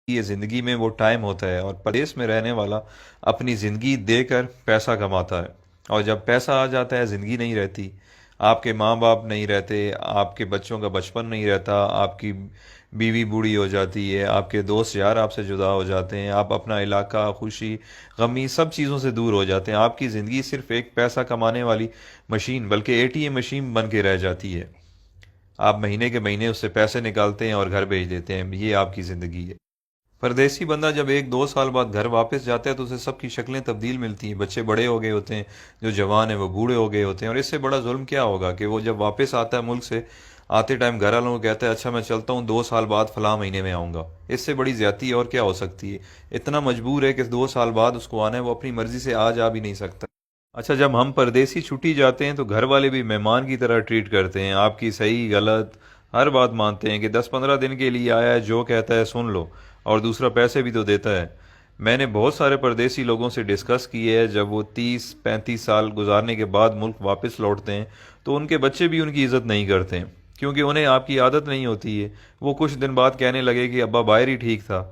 یہ زندگی میں وہ ٹائم ہوتا ہے، اور پردیس میں رہنے والا اپنی زندگی دے کر پیسہ کماتا ہے، اور جب پیسہ آ جاتا ہے زندگی نہیں رہتی۔ آپ کے ماں باپ نہیں رہتے، آپ کے بچوں کا بچپن نہیں رہتا، آپ کی بیوی بوڑھی ہو جاتی ہے، آپ کے دوست یار آپ سے جدا ہو جاتے ہیں، آپ اپنا علاقہ، خوشی غمی سب چیزوں سے دور ہو جاتے ہیں۔ آپ کی زندگی صرف ایک پیسہ کمانے والی مشین بلکہ اے ٹی ایم مشین بن کے رہ جاتی ہے۔ آپ مہینے کے مہینے اس سے پیسے نکالتے ہیں اور گھر بھیج دیتے ہیں، یہ آپ کی زندگی ہے۔ پردیسی بندہ جب 1 2 سال بعد گھر واپس جاتا ہے تو اسے سب کی شکلیں تبدیل ملتی ہیں، بچے بڑے ہو گئے ہوتے ہیں، جو جوان ہیں وہ بوڑھے ہو گئے ہوتے ہیں، اور اس سے بڑا ظلم کیا ہوگا کہ وہ جب واپس آتا ہے ملک سے، آتے ٹائم گھر والوں کو کہتا ہے اچھا میں چلتا ہوں، 2 سال بعد فلاں مہینے میں آؤں گا۔ اس سے بڑی زیادتی اور کیا ہو سکتی ہے؟ اتنا مجبور ہے کہ 2 سال بعد اس کو آنا ہے، وہ اپنی مرضی سے آ جا بھی نہیں سکتا۔ اچھا، جب ہم پردیسی چھٹی جاتے ہیں تو گھر والے بھی مہمان کی طرح ٹریٹ کرتے ہیں، آپ کی صحیح غلط ہر بات مانتے ہیں کہ 10 15 دن کے لیے آیا ہے، جو کہتا ہے سن لو، اور دوسرا پیسے بھی تو دیتا ہے۔ میں نے بہت سارے پردیسی لوگوں سے ڈسکس کی ہے، جب وہ 30 35 سال گزارنے کے بعد ملک واپس لوٹتے ہیں تو ان کے بچے بھی ان کی عزت نہیں کرتے ہیں، کیونکہ انہیں آپ کی عادت نہیں ہوتی ہے۔ وہ کچھ دن بعد کہنے لگے کہ ابا باہر ہی ٹھیک تھا،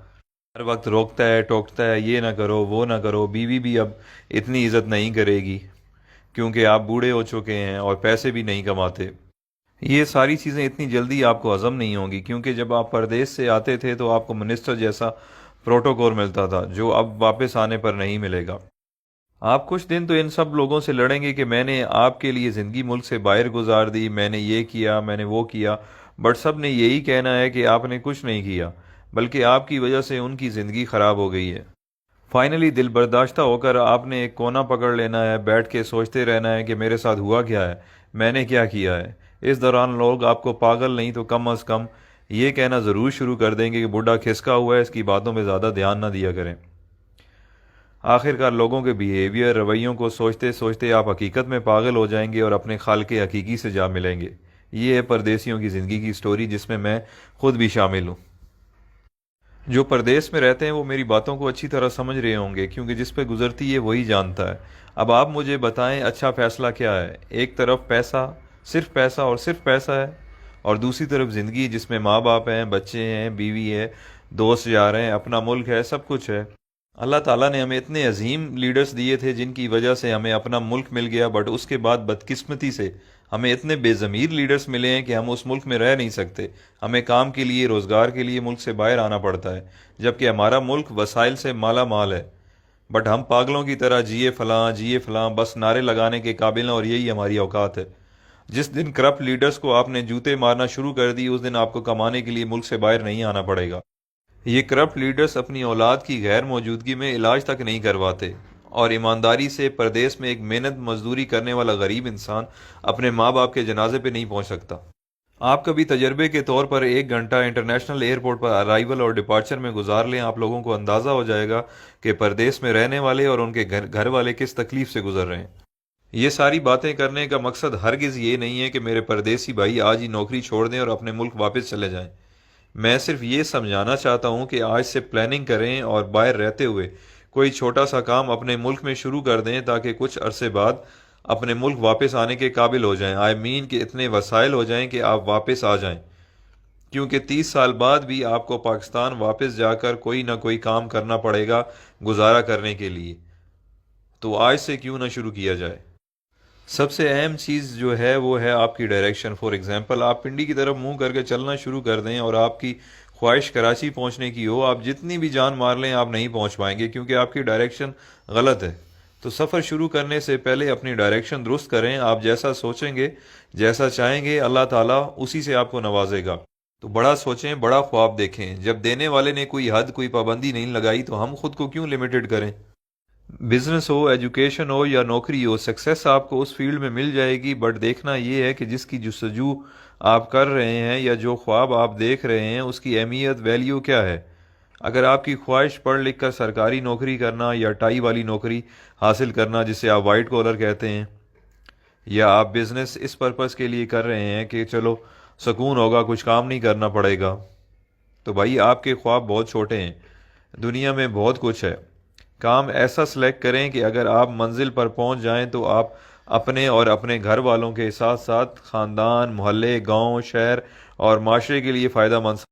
ہر وقت روکتا ہے ٹوکتا ہے، یہ نہ کرو وہ نہ کرو۔ بیوی بھی اب اتنی عزت نہیں کرے گی کیونکہ آپ بوڑھے ہو چکے ہیں اور پیسے بھی نہیں کماتے۔ یہ ساری چیزیں اتنی جلدی آپ کو ہضم نہیں ہوں گی، کیونکہ جب آپ پردیس سے آتے تھے تو آپ کو منسٹر جیسا پروٹوکول ملتا تھا، جو اب واپس آنے پر نہیں ملے گا۔ آپ کچھ دن تو ان سب لوگوں سے لڑیں گے کہ میں نے آپ کے لیے زندگی ملک سے باہر گزار دی، میں نے یہ کیا، میں نے وہ کیا، بٹ سب نے یہی کہنا ہے کہ آپ نے کچھ نہیں کیا، بلکہ آپ کی وجہ سے ان کی زندگی خراب ہو گئی ہے۔ فائنلی دل برداشتہ ہو کر آپ نے ایک کونا پکڑ لینا ہے، بیٹھ کے سوچتے رہنا ہے کہ میرے ساتھ ہوا کیا ہے، میں نے کیا کیا ہے۔ اس دوران لوگ آپ کو پاگل نہیں تو کم از کم یہ کہنا ضرور شروع کر دیں گے کہ بڈھا کھسکا ہوا ہے، اس کی باتوں پہ زیادہ دھیان نہ دیا کریں۔ آخر کار لوگوں کے بیہیویئر رویوں کو سوچتے سوچتے آپ حقیقت میں پاگل ہو جائیں گے اور اپنے خالق حقیقی سے جا ملیں گے۔ یہ ہے پردیسیوں کی زندگی کی سٹوری، جس میں میں خود بھی شامل ہوں۔ جو پردیس میں رہتے ہیں وہ میری باتوں کو اچھی طرح سمجھ رہے ہوں گے، کیونکہ جس پہ گزرتی ہے وہی جانتا ہے۔ اب آپ مجھے بتائیں اچھا فیصلہ کیا ہے؟ ایک طرف پیسہ، صرف پیسہ اور صرف پیسہ ہے، اور دوسری طرف زندگی جس میں ماں باپ ہیں، بچے ہیں، بیوی ہے، دوست یار ہیں، اپنا ملک ہے، سب کچھ ہے۔ اللہ تعالیٰ نے ہمیں اتنے عظیم لیڈرز دیے تھے جن کی وجہ سے ہمیں اپنا ملک مل گیا، بٹ اس کے بعد بدقسمتی سے ہمیں اتنے بے ضمیر لیڈرز ملے ہیں کہ ہم اس ملک میں رہ نہیں سکتے۔ ہمیں کام کے لیے، روزگار کے لیے ملک سے باہر آنا پڑتا ہے، جبکہ ہمارا ملک وسائل سے مالا مال ہے، بٹ ہم پاگلوں کی طرح جیے فلاں بس نعرے لگانے کے قابل ہیں، اور یہی ہماری اوقات ہے۔ جس دن کرپٹ لیڈرز کو آپ نے جوتے مارنا شروع کر دی، اس دن آپ کو کمانے کے لیے ملک سے باہر نہیں آنا پڑے گا۔ یہ کرپٹ لیڈرز اپنی اولاد کی غیر موجودگی میں علاج تک نہیں کرواتے، اور ایمانداری سے پردیس میں ایک محنت مزدوری کرنے والا غریب انسان اپنے ماں باپ کے جنازے پہ نہیں پہنچ سکتا۔ آپ کبھی تجربے کے طور پر 1 گھنٹہ انٹرنیشنل ایئرپورٹ پر ارائیول اور ڈپارچر میں گزار لیں، آپ لوگوں کو اندازہ ہو جائے گا کہ پردیس میں رہنے والے اور ان کے گھر والے کس تکلیف سے گزر رہے ہیں۔ یہ ساری باتیں کرنے کا مقصد ہرگز یہ نہیں ہے کہ میرے پردیسی بھائی آج ہی نوکری چھوڑ دیں اور اپنے ملک واپس چلے جائیں۔ میں صرف یہ سمجھانا چاہتا ہوں کہ آج سے پلاننگ کریں اور باہر رہتے ہوئے کوئی چھوٹا سا کام اپنے ملک میں شروع کر دیں، تاکہ کچھ عرصے بعد اپنے ملک واپس آنے کے قابل ہو جائیں۔ آئی مین کہ اتنے وسائل ہو جائیں کہ آپ واپس آ جائیں، کیونکہ 30 سال بعد بھی آپ کو پاکستان واپس جا کر کوئی نہ کوئی کام کرنا پڑے گا گزارا کرنے کے لیے۔ تو آج سے کیوں نہ شروع کیا جائے؟ سب سے اہم چیز جو ہے وہ ہے آپ کی ڈائریکشن۔ فار ایگزامپل، آپ پنڈی کی طرف منہ کر کے چلنا شروع کر دیں اور آپ کی خواہش کراچی پہنچنے کی ہو، آپ جتنی بھی جان مار لیں آپ نہیں پہنچ پائیں گے، کیونکہ آپ کی ڈائریکشن غلط ہے۔ تو سفر شروع کرنے سے پہلے اپنی ڈائریکشن درست کریں۔ آپ جیسا سوچیں گے، جیسا چاہیں گے، اللہ تعالیٰ اسی سے آپ کو نوازے گا۔ تو بڑا سوچیں، بڑا خواب دیکھیں۔ جب دینے والے نے کوئی حد، کوئی پابندی نہیں لگائی تو ہم خود کو کیوں لمیٹڈ کریں؟ بزنس ہو، ایجوکیشن ہو یا نوکری ہو، سکسیس آپ کو اس فیلڈ میں مل جائے گی، بٹ دیکھنا یہ ہے کہ جس کی جستجو آپ کر رہے ہیں یا جو خواب آپ دیکھ رہے ہیں اس کی اہمیت، ویلیو کیا ہے۔ اگر آپ کی خواہش پڑھ لکھ کر سرکاری نوکری کرنا یا ٹائی والی نوکری حاصل کرنا جسے آپ وائٹ کالر کہتے ہیں، یا آپ بزنس اس پرپس کے لیے کر رہے ہیں کہ چلو سکون ہوگا، کچھ کام نہیں کرنا پڑے گا، تو بھائی آپ کے خواب بہت چھوٹے ہیں۔ دنیا میں بہت کچھ ہے۔ کام ایسا سلیکٹ کریں کہ اگر آپ منزل پر پہنچ جائیں تو آپ اپنے اور اپنے گھر والوں کے ساتھ ساتھ خاندان، محلے، گاؤں، شہر اور معاشرے کے لیے فائدہ مند